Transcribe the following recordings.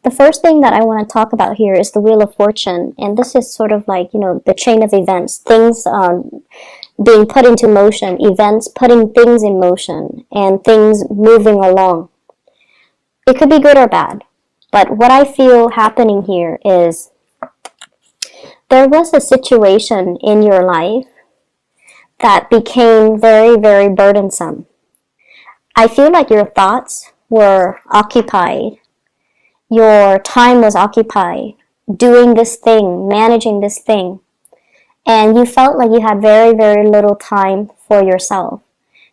The first thing that I want to talk about here is the Wheel of Fortune. And this is sort of like, the chain of events, things being put into motion, events putting things in motion, and things moving along. It could be good or bad. But what I feel happening here is there was a situation in your life that became very, very burdensome. I feel like your thoughts were occupied. Your time was occupied doing this thing, managing this thing. And you felt like you had very, very little time for yourself.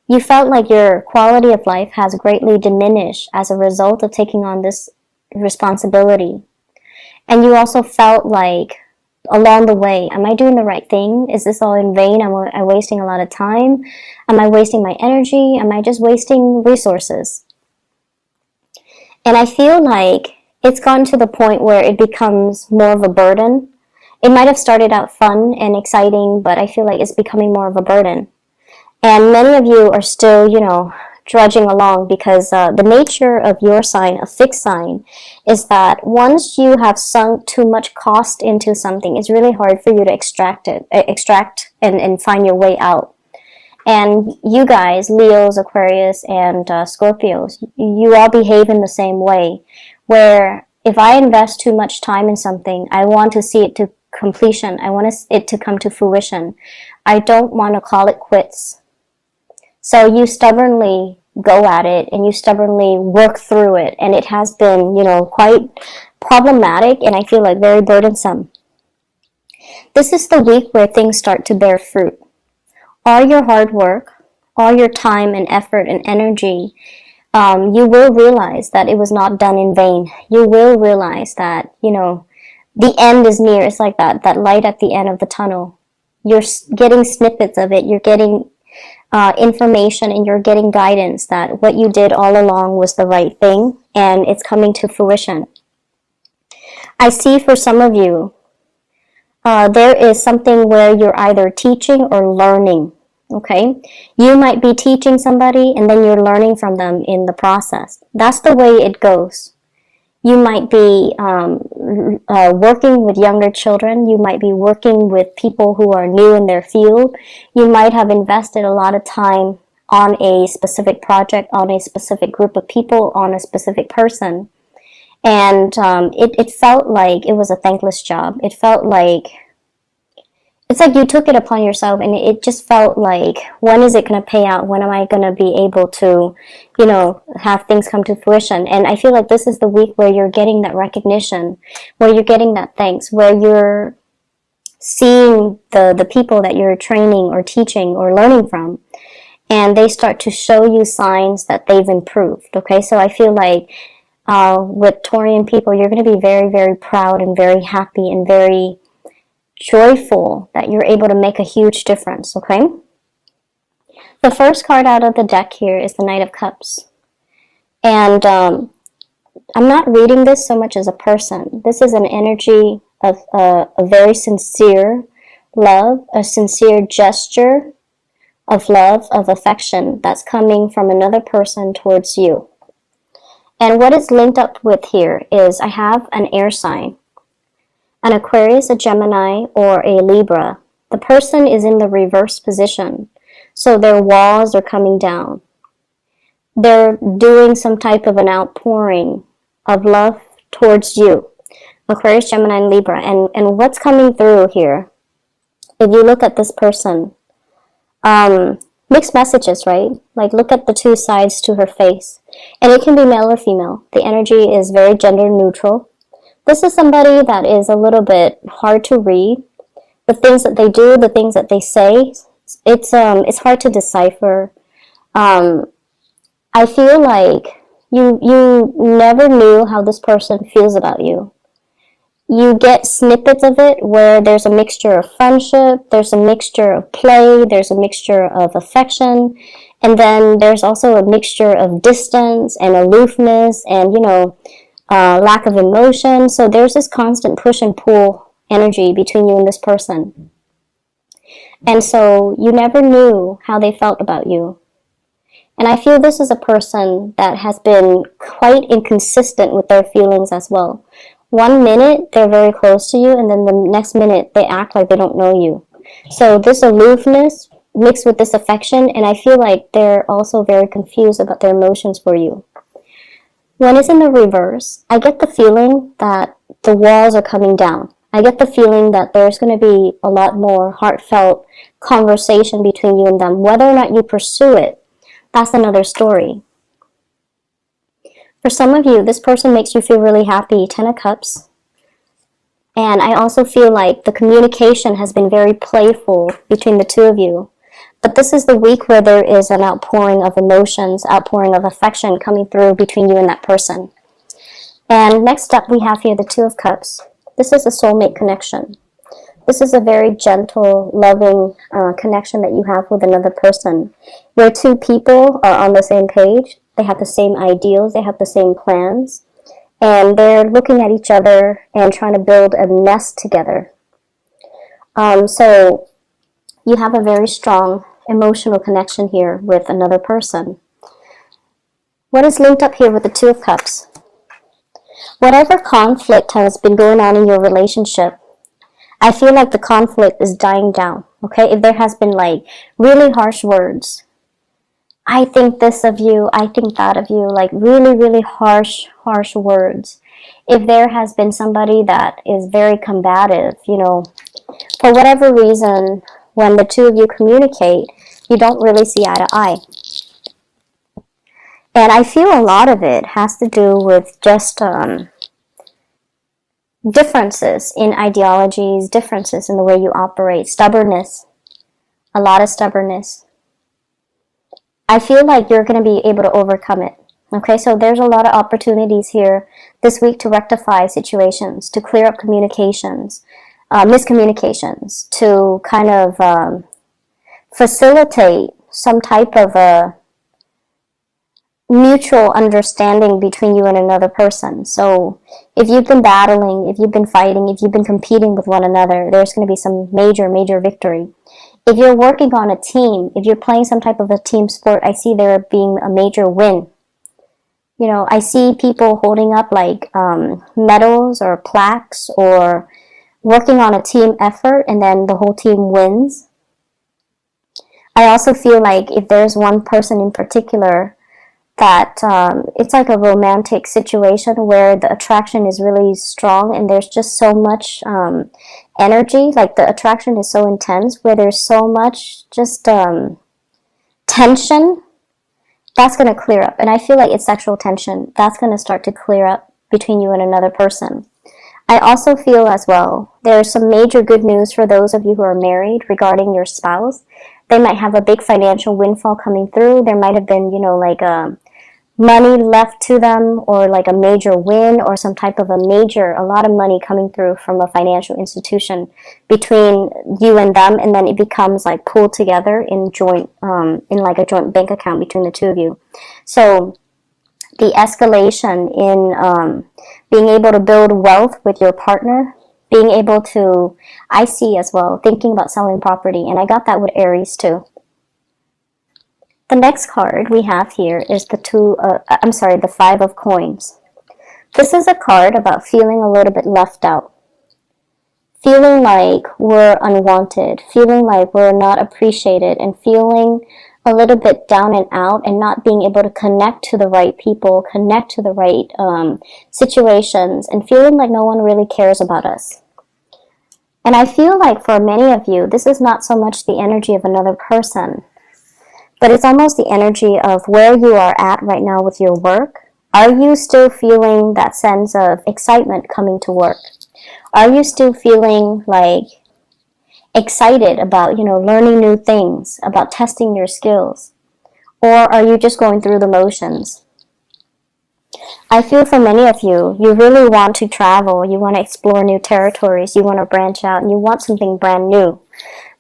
You felt like your quality of life has greatly diminished as a result of taking on this responsibility. And you also felt like along the way, am I doing the right thing? Is this all in vain? Am I wasting a lot of time? Am I wasting my energy? Am I just wasting resources? And I feel like it's gotten to the point where it becomes more of a burden. It might have started out fun and exciting, but I feel like it's becoming more of a burden. And many of you are still, drudging along because the nature of your sign, a fixed sign, is that once you have sunk too much cost into something, it's really hard for you to extract and find your way out. And you guys, Leos, Aquarius, and Scorpios, you all behave in the same way, where if I invest too much time in something, I want to see it to completion. I want it to come to fruition. I don't want to call it quits. So you stubbornly go at it and you stubbornly work through it. And it has been, quite problematic and I feel like very burdensome. This is the week where things start to bear fruit. All your hard work, all your time and effort and energy, you will realize that it was not done in vain. You will realize that, the end is near. It's like that light at the end of the tunnel. You're getting snippets of it. You're getting information and you're getting guidance that what you did all along was the right thing and it's coming to fruition. I see for some of you, there is something where you're either teaching or learning, okay? You might be teaching somebody and then you're learning from them in the process. That's the way it goes. You might be working with younger children. You might be working with people who are new in their field. You might have invested a lot of time on a specific project, on a specific group of people, on a specific person. And it felt like it was a thankless job. It felt like, it's like you took it upon yourself and it just felt like, when is it going to pay out? When am I going to be able to, have things come to fruition? And I feel like this is the week where you're getting that recognition, where you're getting that thanks, where you're seeing the people that you're training or teaching or learning from, and they start to show you signs that they've improved, okay? So I feel like with Taurian people, you're going to be very, very proud and very happy and very joyful that you're able to make a huge difference, okay? The first card out of the deck here is the Knight of Cups. And I'm not reading this so much as a person. This is an energy of a very sincere love, a sincere gesture of love, of affection that's coming from another person towards you. And what it's linked up with here is I have an air sign, an Aquarius, a Gemini, or a Libra. The person is in the reverse position, so their walls are coming down. They're doing some type of an outpouring of love towards you. Aquarius, Gemini, and Libra. And what's coming through here, if you look at this person, mixed messages, right? Like, look at the two sides to her face. And it can be male or female. The energy is very gender neutral. This is somebody that is a little bit hard to read. The things that they do, the things that they say, it's hard to decipher. I feel like you never knew how this person feels about you. You get snippets of it where there's a mixture of friendship, there's a mixture of play, there's a mixture of affection, and then there's also a mixture of distance and aloofness and, lack of emotion. So there's this constant push and pull energy between you and this person. And so you never knew how they felt about you. And I feel this is a person that has been quite inconsistent with their feelings as well. One minute, they're very close to you, and then the next minute, they act like they don't know you. So this aloofness mixed with this affection, and I feel like they're also very confused about their emotions for you. When it's in the reverse, I get the feeling that the walls are coming down. I get the feeling that there's going to be a lot more heartfelt conversation between you and them. Whether or not you pursue it, that's another story. For some of you, this person makes you feel really happy. 10 of Cups. And I also feel like the communication has been very playful between the two of you. But this is the week where there is an outpouring of emotions, outpouring of affection coming through between you and that person. And next up, we have here the Two of Cups. This is a soulmate connection. This is a very gentle, loving connection that you have with another person, where two people are on the same page. They have the same ideals, they have the same plans, and they're looking at each other and trying to build a nest together. So you have a very strong emotional connection here with another person. What is linked up here with the Two of Cups? Whatever conflict has been going on in your relationship, I feel like the conflict is dying down, okay? If there has been like really harsh words, I think this of you, I think that of you, like really, really harsh words. If there has been somebody that is very combative, you know, for whatever reason, when the two of you communicate, you don't really see eye to eye. And I feel a lot of it has to do with just differences in ideologies, differences in the way you operate, stubbornness, a lot of stubbornness. I feel like you're going to be able to overcome it. Okay, so there's a lot of opportunities here this week to rectify situations, to clear up communications, miscommunications, to kind of facilitate some type of a mutual understanding between you and another person. So if you've been battling, if you've been fighting, if you've been competing with one another, there's going to be some major victory. If you're working on a team, if you're playing some type of a team sport, I see there being a major win. You know, I see people holding up like medals or plaques or working on a team effort, and then the whole team wins. I also feel like if there's one person in particular that it's like a romantic situation where the attraction is really strong and there's just so much energy, like the attraction is so intense where there's so much just tension, that's going to clear up. And I feel like it's sexual tension. That's going to start to clear up between you and another person. I also feel as well, there's some major good news for those of you who are married regarding your spouse. They might have a big financial windfall coming through. There might have been, you know, like money left to them, or like a major win, or some type of a lot of money coming through from a financial institution between you and them, and then it becomes like pulled together in joint, in like a joint bank account between the two of you. So the escalation in being able to build wealth with your partner, being able to, I see as well, thinking about selling property, and I got that with Aries too. The next card we have here is the Five of Coins. This is a card about feeling a little bit left out. Feeling like we're unwanted, feeling like we're not appreciated, and feeling a little bit down and out and not being able to connect to the right people, connect to the right situations, and feeling like no one really cares about us. And I feel like for many of you, this is not so much the energy of another person, but it's almost the energy of where you are at right now with your work. Are you still feeling that sense of excitement coming to work? Are you still feeling like excited about, you know, learning new things, about testing your skills? Or are you just going through the motions? I feel for many of you, you really want to travel, you want to explore new territories, you want to branch out, and you want something brand new.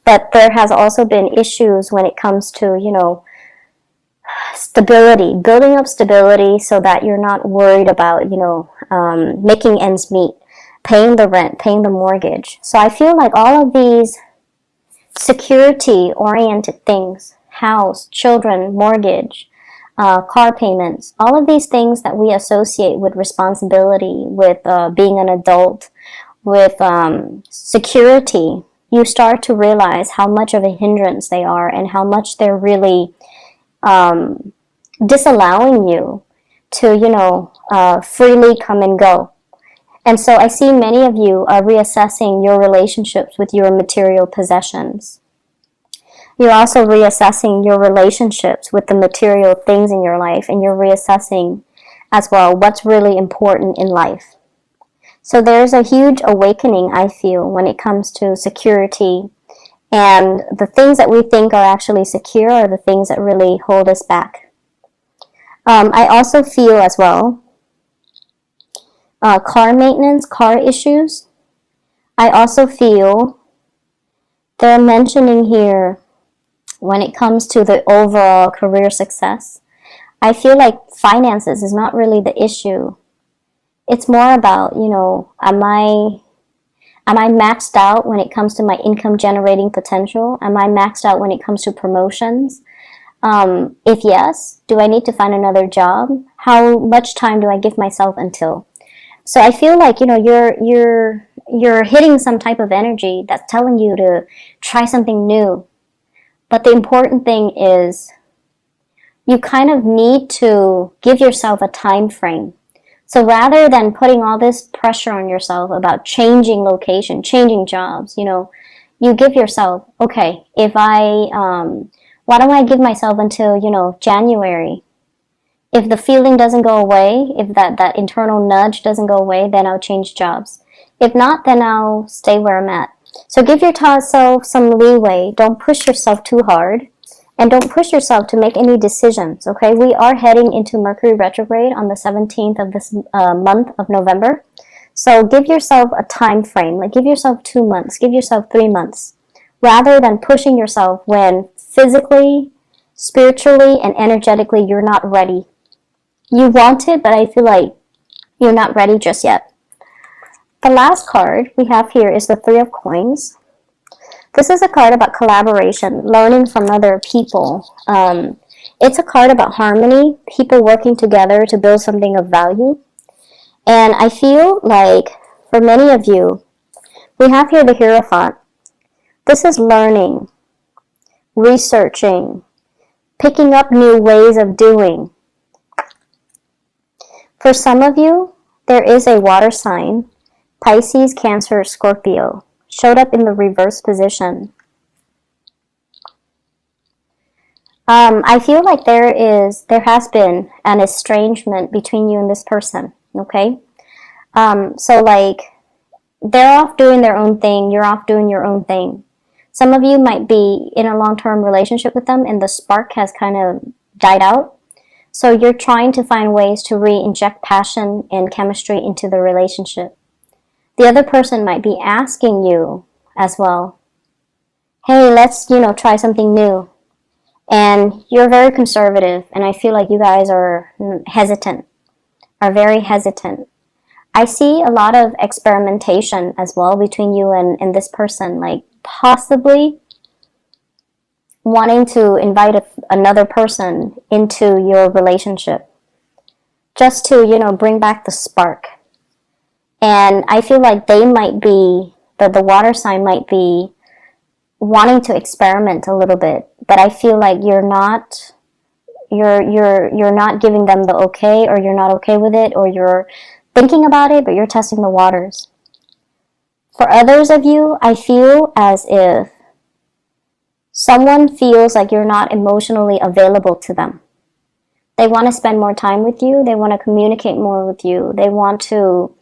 But there has also been issues when it comes to, you know, stability, building up stability so that you're not worried about, you know, making ends meet, paying the rent, paying the mortgage. So I feel like all of these security-oriented things, house, children, mortgage, car payments, all of these things that we associate with responsibility, with being an adult, with security, you start to realize how much of a hindrance they are and how much they're really disallowing you to, freely come and go. And so I see many of you are reassessing your relationships with your material possessions. You're also reassessing your relationships with the material things in your life, and you're reassessing as well what's really important in life. So there's a huge awakening, I feel, when it comes to security, and the things that we think are actually secure are the things that really hold us back. I also feel as well car maintenance, car issues. I also feel they're mentioning here when it comes to the overall career success. I feel like finances is not really the issue. It's more about, am I maxed out when it comes to my income generating potential? Am I maxed out when it comes to promotions? If yes, do I need to find another job? How much time do I give myself until? So I feel like, you're hitting some type of energy that's telling you to try something new. But the important thing is you kind of need to give yourself a time frame. So rather than putting all this pressure on yourself about changing location, changing jobs, you give yourself, okay, why don't I give myself until, January? If the feeling doesn't go away, if that internal nudge doesn't go away, then I'll change jobs. If not, then I'll stay where I'm at. So give yourself some leeway. Don't push yourself too hard. And don't push yourself to make any decisions, okay? We are heading into Mercury retrograde on the 17th of this month of November. So give yourself a time frame. Like give yourself 2 months. Give yourself 3 months. Rather than pushing yourself when physically, spiritually, and energetically you're not ready. You want it, but I feel like you're not ready just yet. The last card we have here is the Three of Coins. This is a card about collaboration, learning from other people. It's a card about harmony, people working together to build something of value. And I feel like for many of you, we have here the Hierophant. This is learning, researching, picking up new ways of doing. For some of you, there is a water sign, Pisces, Cancer, Scorpio, showed up in the reverse position. I feel like there has been an estrangement between you and this person, okay? So like, they're off doing their own thing, you're off doing your own thing. Some of you might be in a long-term relationship with them and the spark has kind of died out. So you're trying to find ways to re-inject passion and chemistry into the relationship. The other person might be asking you as well, hey, let's, try something new. And you're very conservative, and I feel like you guys are very hesitant. I see a lot of experimentation as well between you and this person, like possibly wanting to invite another person into your relationship just to, bring back the spark. And I feel like they might be, the water sign might be wanting to experiment a little bit, but I feel like you're not giving them the okay, or you're not okay with it, or you're thinking about it, but you're testing the waters. For others of you, I feel as if someone feels like you're not emotionally available to them. They want to spend more time with you. They want to communicate more with you. They want to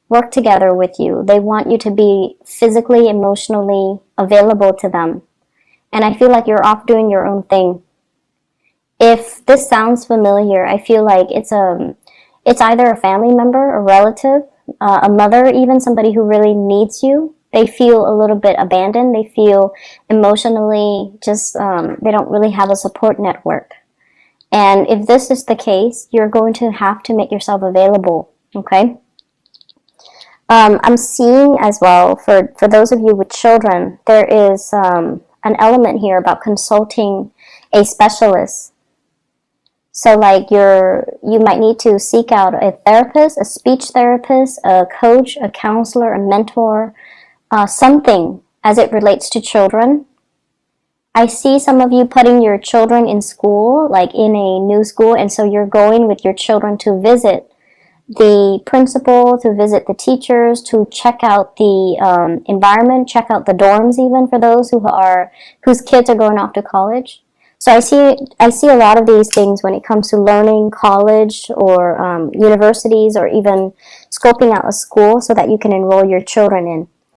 work together with you. They want you to be physically, emotionally available to them. And I feel like you're off doing your own thing. If this sounds familiar, I feel like it's either a family member, a relative, a mother, even somebody who really needs you. They feel a little bit abandoned. They feel emotionally just, they don't really have a support network. And if this is the case, you're going to have to make yourself available, okay? I'm seeing as well, for those of you with children, there is an element here about consulting a specialist. So like you might need to seek out a therapist, a speech therapist, a coach, a counselor, a mentor, something as it relates to children. I see some of you putting your children in school, like in a new school, and so you're going with your children to visit the principal, to visit the teachers, to check out the environment, check out the dorms even for those whose kids are going off to college. So I see a lot of these things when it comes to learning, college, or universities, or even scoping out a school so that you can enroll your children in.